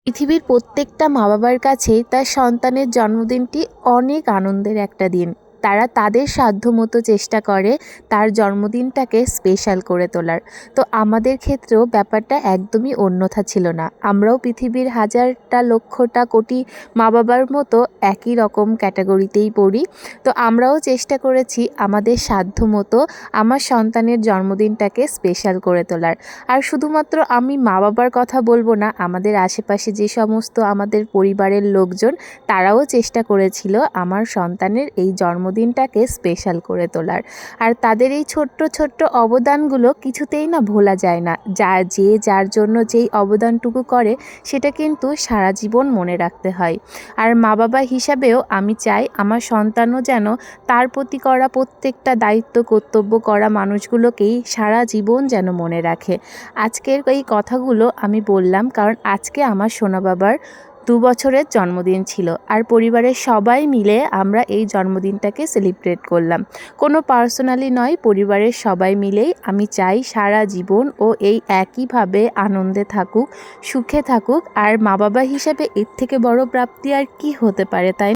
পৃথিবীর প্রত্যেকটা মা-বাবার কাছেই তার সন্তানের জন্মদিনটি অনেক আনন্দের একটা দিন। তারা তাদের সাধ্যমতো চেষ্টা করে তার জন্মদিনটাকে স্পেশাল করে তোলার। তো আমাদের ক্ষেত্রেও ব্যাপারটা একদমই অন্যথা ছিল না। আমরাও পৃথিবীর হাজারটা লক্ষটা কোটি মা-বাবার মতো একই রকম ক্যাটাগরিতেই পড়ি। তো আমরাও চেষ্টা করেছি আমাদের সাধ্যমতো আমার সন্তানের জন্মদিনটাকে স্পেশাল করে তোলার। আর শুধুমাত্র আমি মা-বাবার কথা বলবো না, আমাদের আশেপাশে যে সমস্ত আমাদের পরিবারের লোকজন তারাও চেষ্টা করেছিল আমার সন্তানের এই জন্মদিনটাকে স্পেশাল করে তোলার। আর তাদের এই ছোট্ট ছোট্ট অবদানগুলো কিছুতেই না ভোলা যায় না। যার জন্য যেই অবদানটুকু করে সেটা কিন্তু সারা জীবন মনে রাখতে হয়। আর মা-বাবা হিসাবেও আমি চাই আমার সন্তানও যেন তার প্রতি করা প্রত্যেকটা দায়িত্ব কর্তব্য করা মানুষগুলোকেই সারা জীবন যেন মনে রাখে। আজকের এই কথাগুলো আমি বললাম কারণ আজকে আমার সোনা বাবার 2 বছরের জন্মদিন ছিল। আর পরিবারের সবাই মিলে আমরা এই জন্মদিনটাকে সেলিব্রেট করলাম। কোনো পার্সোনালি নয়, পরিবারের সবাই মিলেই আমি চাই সারা জীবন ও এই একইভাবে আনন্দে থাকুক, সুখে থাকুক। আর মা বাবা হিসাবে এর থেকে বড় প্রাপ্তি আর কি হতে পারে, তাই